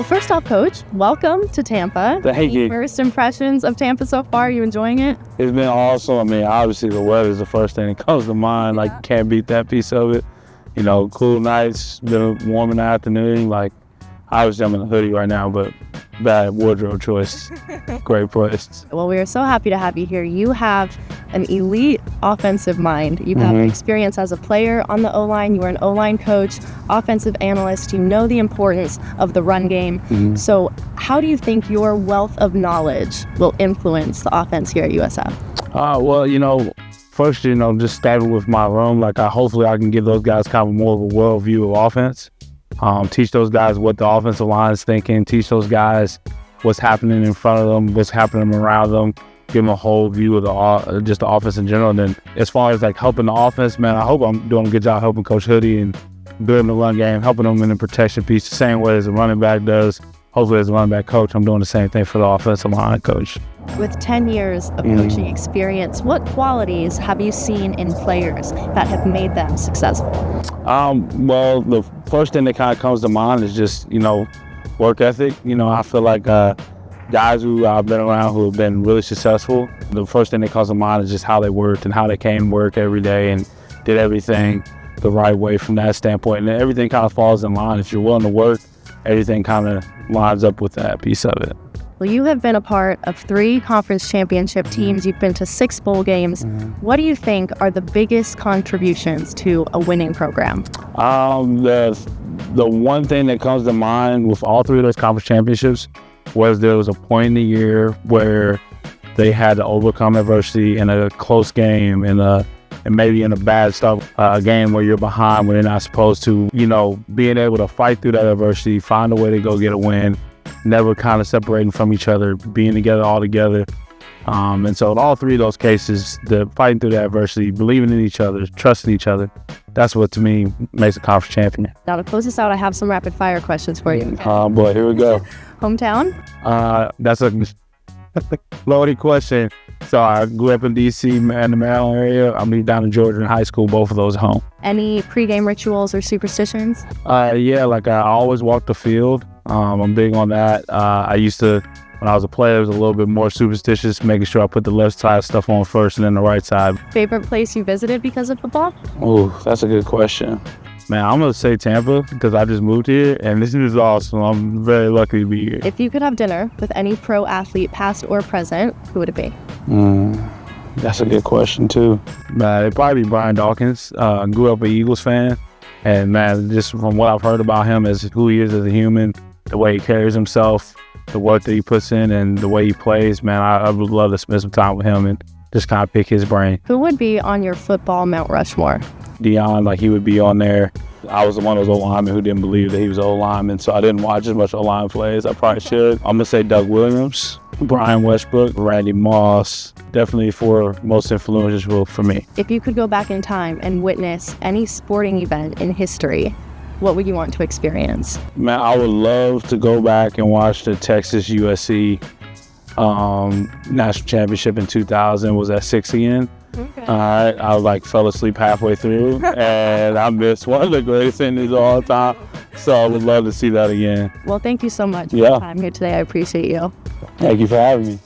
Well, first off, Coach, welcome to Tampa. Thank you. First impressions of Tampa so far, you enjoying it? It's been awesome. I mean, obviously the weather is the first thing that comes to mind. Like, can't beat that piece of it. You know, cool nights, been warm in the afternoon. Like, obviously I'm in a hoodie right now, but bad wardrobe choice. Great place. Well, we are so happy to have you here. You have an elite offensive mind. You have experience as a player on the O-line. You are an O-line coach, offensive analyst. You know the importance of the run game. So how do you think your wealth of knowledge will influence the offense here at USF? Well, you know, first, you know, just starting with my room, like hopefully I can give those guys kind of more of a worldview of offense. Teach those guys what the offensive line is thinking, teach those guys what's happening in front of them, what's happening around them, give them a whole view of just the offense in general. And then as far as like helping the offense, man, I hope I'm doing a good job helping Coach Hoodie and building the run game, helping them in the protection piece the same way as a running back does. Hopefully as a running back coach, I'm doing the same thing for the offensive line coach. With 10 years of coaching experience, what qualities have you seen in players that have made them successful? Well, the first thing that kind of comes to mind is just, you know, work ethic. You know, I feel like guys who I've been around who have been really successful, the first thing that comes to mind is just how they worked and how they came to work every day and did everything the right way from that standpoint. And everything kind of falls in line. If you're willing to work, everything kind of lines up with that piece of it. Well, you have been a part of 3 conference championship teams. You've been to 6 bowl games. What do you think are the biggest contributions to a winning program? The one thing that comes to mind with all 3 of those conference championships was there was a point in the year where they had to overcome adversity in a close game, and maybe in a bad stuff, a game where you're behind when you're not supposed to, you know, being able to fight through that adversity, find a way to go get a win, never kind of separating from each other, being together all together. And so in all 3 of those cases, the fighting through that adversity, believing in each other, trusting each other, that's what to me makes a conference champion. Now to close this out, I have some rapid fire questions for you. Boy, here we go. Hometown? That's a loaded question. So I grew up in D.C. in the Maryland area. I moved down to Georgia in high school, both of those home. Any pregame rituals or superstitions? Yeah, like I always walk the field. I'm big on that. I used to, when I was a player, I was a little bit more superstitious, making sure I put the left side stuff on first and then the right side. Favorite place you visited because of football? Oh, that's a good question. Man, I'm going to say Tampa because I just moved here and this is awesome. I'm very lucky to be here. If you could have dinner with any pro athlete, past or present, who would it be? That's a good question too. It'd probably be Brian Dawkins. Grew up an Eagles fan, and man, just from what I've heard about him as who he is as a human, the way he carries himself, the work that he puts in, and the way he plays, man, I would love to spend some time with him and just kind of pick his brain. Who would be on your football Mount Rushmore? Dion, like he would be on there. I was one of those O-linemen who didn't believe that he was an O-lineman, so I didn't watch as much O-line plays. I probably should. I'm going to say Doug Williams, Brian Westbrook, Randy Moss, definitely 4 most influential for me. If you could go back in time and witness any sporting event in history, what would you want to experience? Man, I would love to go back and watch the Texas USC national championship in 2000. Was at 6 again. Okay. I fell asleep halfway through, and I missed one of the greatest endings of all time. So I would love to see that again. Well, thank you so much for your time here today. I appreciate you. Thank you for having me.